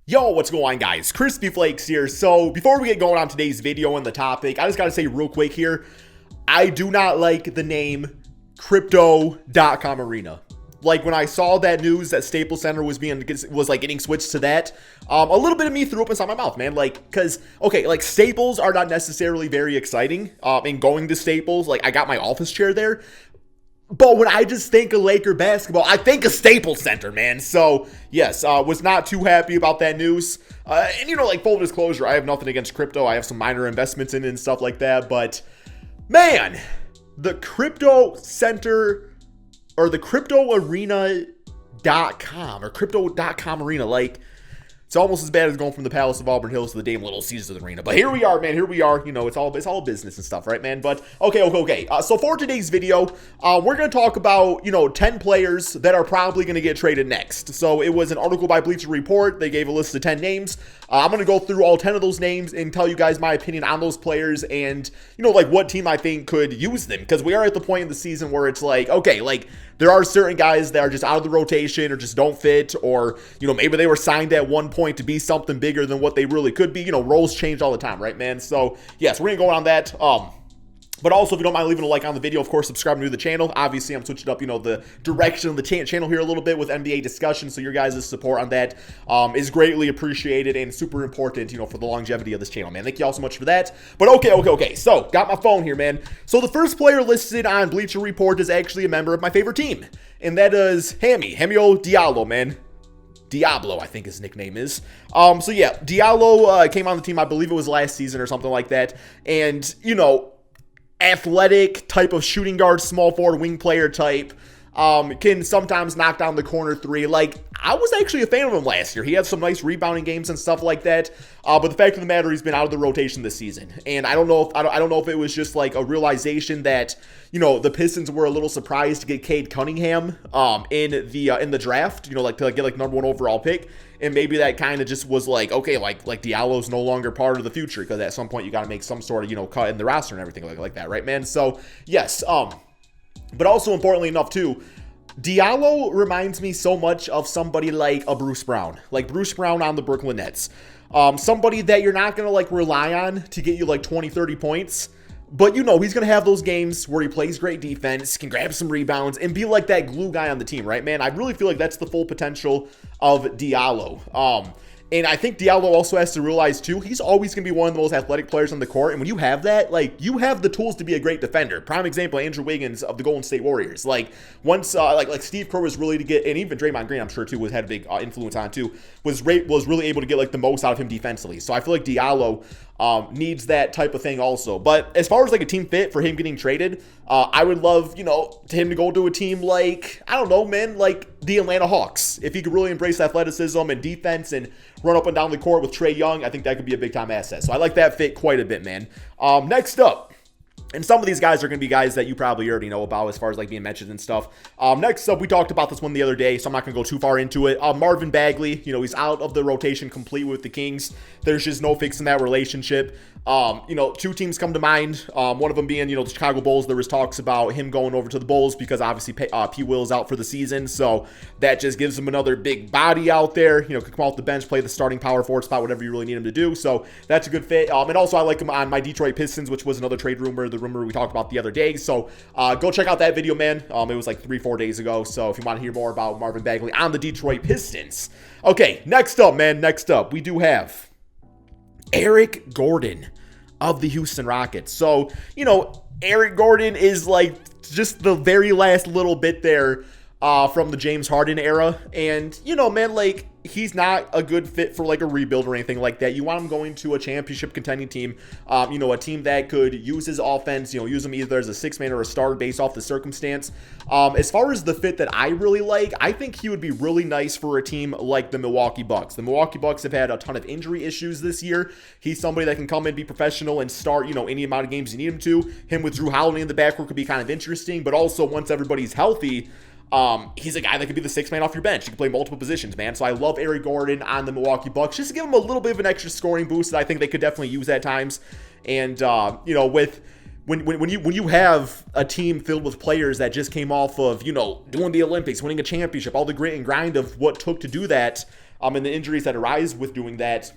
Yo, what's going on, guys? Crispy Flakes here. So before we get going on today's video and the topic, I just gotta say real quick here, I do not like the name Crypto.com Arena. Like when I saw that news that Staples Center was getting switched to that, a little bit of me threw up inside my mouth, man. Like, cause okay, like Staples are not necessarily very exciting. In going to Staples, like I got my office chair there. But when I just think of Laker basketball, I think of Staples Center, man. So, yes, was not too happy about that news. And, like, full disclosure, I have nothing against crypto. I have some minor investments in it and stuff like that. But, man, the Crypto Center or the CryptoArena.com or Crypto.com Arena, like, it's almost as bad as going from the Palace of Auburn Hills to the damn Little Caesars Arena. But here we are, man. Here we are. It's all business and stuff, right, man? But, okay. So for today's video, we're going to talk about, 10 players that are probably going to get traded next. So it was an article by Bleacher Report. They gave a list of 10 names. I'm going to go through all 10 of those names and tell you guys my opinion on those players and, like what team I think could use them. Because we are at the point in the season where it's like, okay, like, there are certain guys that are just out of the rotation or just don't fit, or, maybe they were signed at one point to be something bigger than what they really could be. Roles change all the time, right, man? So, yes, we're going to go on that. But also, if you don't mind leaving a like on the video, of course, subscribe to the channel. Obviously, I'm switching up, the direction of the channel here a little bit with NBA discussion. So your guys' support on that is greatly appreciated and super important, for the longevity of this channel, man. Thank you all so much for that. But okay. So, got my phone here, man. So the first player listed on Bleacher Report is actually a member of my favorite team. And that is Hamio Diallo, man. Diablo, I think his nickname is. So yeah, Diallo came on the team, I believe it was last season or something like that. And, athletic type of shooting guard, small forward, wing player type, can sometimes knock down the corner three. Like, I was actually a fan of him last year. He had some nice rebounding games and stuff like that. But the fact of the matter, he's been out of the rotation this season. And I don't know if it was just like a realization that, the Pistons were a little surprised to get Cade Cunningham in the draft, like to get like number 1 overall pick. And maybe that kind of just was like, okay, like Diallo's no longer part of the future, because at some point you got to make some sort of, cut in the roster and everything like that, right, man? So, yes, but also importantly enough, too, Diallo reminds me so much of somebody like a Bruce Brown on the Brooklyn Nets. Somebody that you're not going to, like, rely on to get you, like, 20, 30 points. But, he's going to have those games where he plays great defense, can grab some rebounds, and be like that glue guy on the team, right, man? I really feel like that's the full potential of Diallo. And I think Diallo also has to realize, too, he's always going to be one of the most athletic players on the court. And when you have that, like, you have the tools to be a great defender. Prime example, Andrew Wiggins of the Golden State Warriors. Like, once, like Steve Kerr was really to get, and even Draymond Green, I'm sure, too, had a big influence on, too, was really able to get, like, the most out of him defensively. So I feel like Diallo needs that type of thing also. But as far as, like, a team fit for him getting traded, I would love, to him to go to a team like, I don't know, man, like the Atlanta Hawks. If he could really embrace athleticism and defense and run up and down the court with Trae Young, I think that could be a big-time asset. So I like that fit quite a bit, man. Next up, and some of these guys are going to be guys that you probably already know about as far as like being mentioned and stuff. Next up, we talked about this one the other day, so I'm not going to go too far into it. Marvin Bagley, he's out of the rotation completely with the Kings. There's just no fixing that relationship. Two teams come to mind. One of them being, the Chicago Bulls. There was talks about him going over to the Bulls because obviously P. Will's out for the season. So that just gives him another big body out there. Could come off the bench, play the starting power forward spot, whatever you really need him to do. So that's a good fit. And also I like him on my Detroit Pistons, which was another trade rumor, the rumor we talked about the other day. So go check out that video, man. It was like 3-4 days ago. So if you want to hear more about Marvin Bagley on the Detroit Pistons. Okay, next up, man. Next up, we do have Eric Gordon of the Houston Rockets. So, Eric Gordon is like just the very last little bit there from the James Harden era. And, man, like, he's not a good fit for like a rebuild or anything like that. You want him going to a championship contending team, a team that could use his offense, use him either as a 6-man or a starter based off the circumstance. As far as the fit that I really like, I think he would be really nice for a team like the Milwaukee Bucks. The Milwaukee Bucks have had a ton of injury issues this year. He's somebody that can come in, be professional, and start, any amount of games you need him to. Him with Drew Holiday in the backcourt could be kind of interesting, but also once everybody's healthy, he's a guy that could be the 6-man off your bench. He can play multiple positions, man. So I love Eric Gordon on the Milwaukee Bucks, just to give him a little bit of an extra scoring boost that I think they could definitely use at times. And with when you have a team filled with players that just came off of doing the Olympics, winning a championship, all the grit and grind of what took to do that, and the injuries that arise with doing that,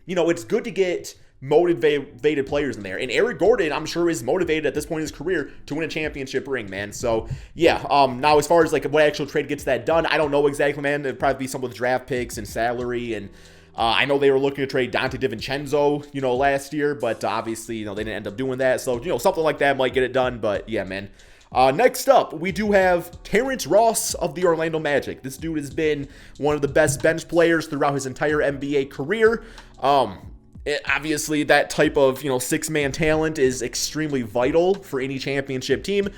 it's good to get motivated players in there. And Eric Gordon, I'm sure, is motivated at this point in his career to win a championship ring, man. So, yeah. Now, as far as like what actual trade gets that done, I don't know exactly, man. It'd probably be some with draft picks and salary. And I know they were looking to trade Dante DiVincenzo, last year. But obviously, they didn't end up doing that. So, something like that might get it done. But, yeah, man. Next up, we do have Terrence Ross of the Orlando Magic. This dude has been one of the best bench players throughout his entire NBA career. Obviously, that type of, six-man talent is extremely vital for any championship team.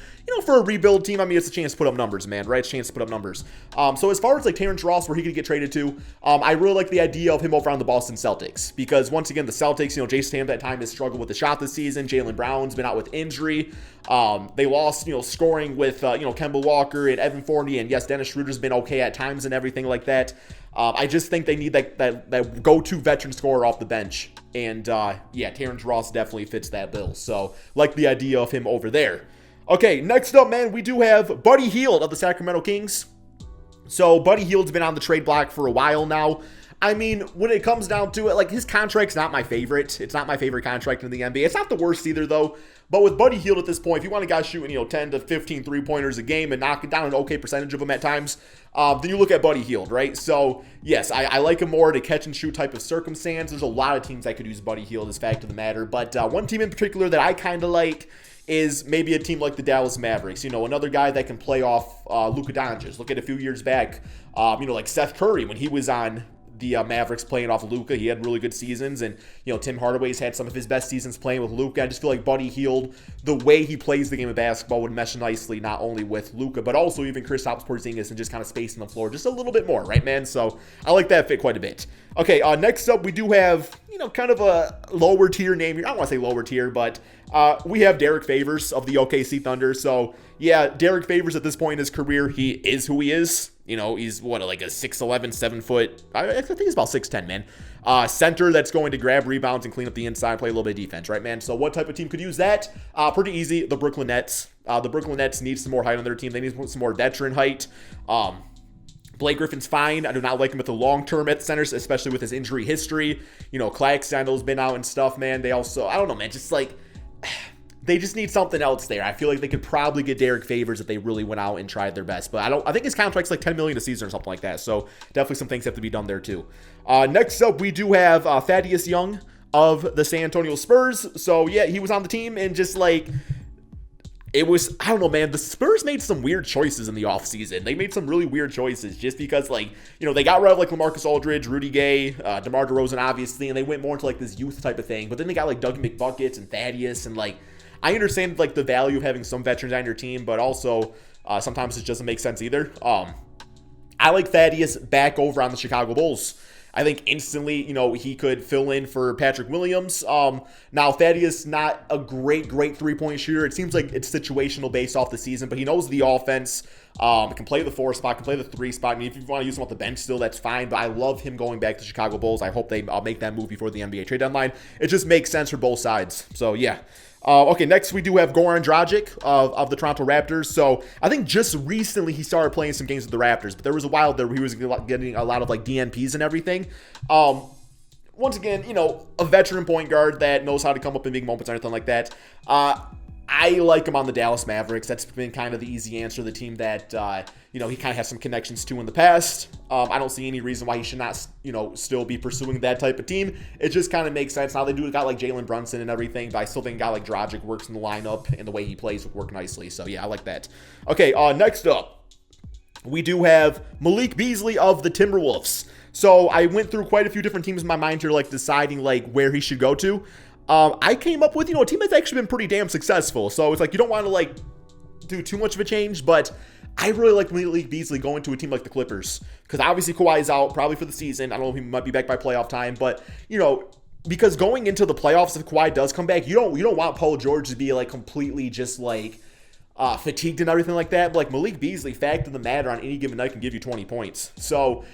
For a rebuild team, I mean, it's a chance to put up numbers, man, right? It's a chance to put up numbers. So as far as, like, Terrence Ross, where he could get traded to, I really like the idea of him over on the Boston Celtics. Because, once again, the Celtics, Jason Tatum at that time has struggled with the shot this season. Jaylen Brown's been out with injury. They lost, scoring with, Kemba Walker and Evan Fournier. And, yes, Dennis Schroeder's been okay at times and everything like that. I just think they need that go-to veteran scorer off the bench. And, Terrence Ross definitely fits that bill. So, like the idea of him over there. Okay, next up, man, we do have Buddy Hield of the Sacramento Kings. So, Buddy Hield's been on the trade block for a while now. I mean, when it comes down to it, like, his contract's not my favorite. It's not my favorite contract in the NBA. It's not the worst either, though. But with Buddy Hield at this point, if you want a guy shooting, 10 to 15 three-pointers a game and knocking down an okay percentage of them at times, then you look at Buddy Hield, right? So, yes, I like him more to catch-and-shoot type of circumstance. There's a lot of teams that could use Buddy Hield as fact of the matter. But one team in particular that I kind of like is maybe a team like the Dallas Mavericks. Another guy that can play off Luka Doncic. Look at a few years back, like Seth Curry when he was on the Mavericks playing off Luka. He had really good seasons, and Tim Hardaway's had some of his best seasons playing with Luka. I just feel like Buddy Hield, the way he plays the game of basketball, would mesh nicely not only with Luka, but also even Kristaps Porzingis and just kind of spacing the floor just a little bit more, right, man? So I like that fit quite a bit. Okay, next up we do have kind of a lower tier name here. I don't want to say lower tier, but we have Derrick Favors of the OKC Thunder. So yeah, Derrick Favors at this point in his career, he is who he is. He's like a 6'11", 7 foot. I think he's about 6'10", man. Center that's going to grab rebounds and clean up the inside, play a little bit of defense, right, man? So what type of team could use that? Pretty easy. The Brooklyn Nets. The Brooklyn Nets need some more height on their team. They need some more veteran height. Blake Griffin's fine. I do not like him at the long term at the centers, especially with his injury history. Claxton's been out and stuff, man. They also, I don't know, man, just like, they just need something else there. I feel like they could probably get Derrick Favors if they really went out and tried their best. But I think his contract's like $10 million a season or something like that. So definitely some things have to be done there too. Next up, we do have Thaddeus Young of the San Antonio Spurs. So yeah, he was on the team and just like, it was, I don't know, man, the Spurs made some weird choices in the offseason. They made some really weird choices just because, like, they got rid of, like, LaMarcus Aldridge, Rudy Gay, DeMar DeRozan, obviously, and they went more into, like, this youth type of thing. But then they got, like, Dougie McBuckets and Thaddeus, and, like, I understand, like, the value of having some veterans on your team, but also sometimes it doesn't make sense either. I like Thaddeus back over on the Chicago Bulls. I think instantly, he could fill in for Patrick Williams. Now, Thaddeus, not a great three-point shooter. It seems like it's situational based off the season, but he knows the offense. Can play the 4 spot, can play the 3 spot. I mean, if you want to use him off the bench still, that's fine, but I love him going back to Chicago Bulls. I hope they make that move before the NBA trade deadline. It just makes sense for both sides. So, yeah. Okay, next we do have Goran Dragic of the Toronto Raptors. So I think just recently he started playing some games with the Raptors, but there was a while there where he was getting a lot of like DNPs and everything. Once again, a veteran point guard that knows how to come up in big moments or anything like that. I like him on the Dallas Mavericks. That's been kind of the easy answer. The team that, he kind of has some connections to in the past. I don't see any reason why he should not, still be pursuing that type of team. It just kind of makes sense. Now they got like Jalen Brunson and everything, but I still think a guy like Dragic works in the lineup and the way he plays would work nicely. So yeah, I like that. Okay, next up, we do have Malik Beasley of the Timberwolves. So I went through quite a few different teams in my mind here, like deciding like where he should go to. I came up with, a team that's actually been pretty damn successful. So it's like you don't want to like do too much of a change, but I really like Malik Beasley going to a team like the Clippers because obviously Kawhi is out probably for the season. I don't know if he might be back by playoff time, but because going into the playoffs, if Kawhi does come back, you don't want Paul George to be like completely just like fatigued and everything like that. But like Malik Beasley, fact of the matter, on any given night can give you 20 points. So,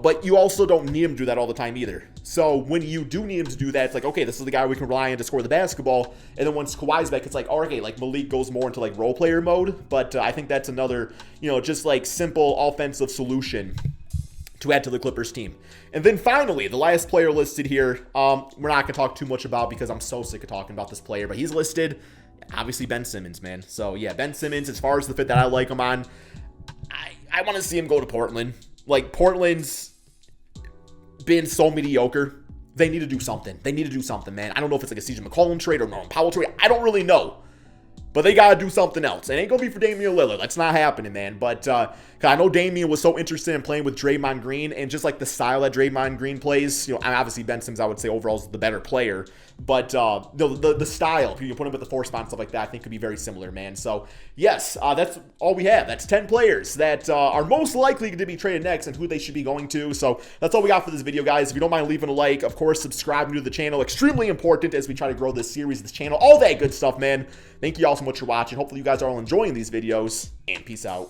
but you also don't need him to do that all the time either. So when you do need him to do that, it's like, okay, this is the guy we can rely on to score the basketball. And then once Kawhi's back, it's like, oh, okay, like Malik goes more into like role player mode. But I think that's another, just like simple offensive solution to add to the Clippers team. And then finally, the last player listed here, we're not going to talk too much about because I'm so sick of talking about this player, but he's listed, obviously Ben Simmons, man. So yeah, Ben Simmons, as far as the fit that I like him on, I want to see him go to Portland. Like, Portland's been so mediocre. They need to do something. They need to do something, man. I don't know if it's like a CJ McCollum trade or Norman Powell trade. I don't really know. But they got to do something else. It ain't going to be for Damian Lillard. That's not happening, man. But I know Damian was so interested in playing with Draymond Green, and just like the style that Draymond Green plays, you know, obviously Ben Simmons, I would say overall is the better player. But the style, if you put him at the 4 spot and stuff like that, I think could be very similar, man. So, yes, that's all we have. That's 10 players that are most likely to be traded next and who they should be going to. So, that's all we got for this video, guys. If you don't mind leaving a like, of course, subscribing to the channel. Extremely important as we try to grow this series, this channel, all that good stuff, man. Thank you all so much for watching. Hopefully, you guys are all enjoying these videos, and peace out.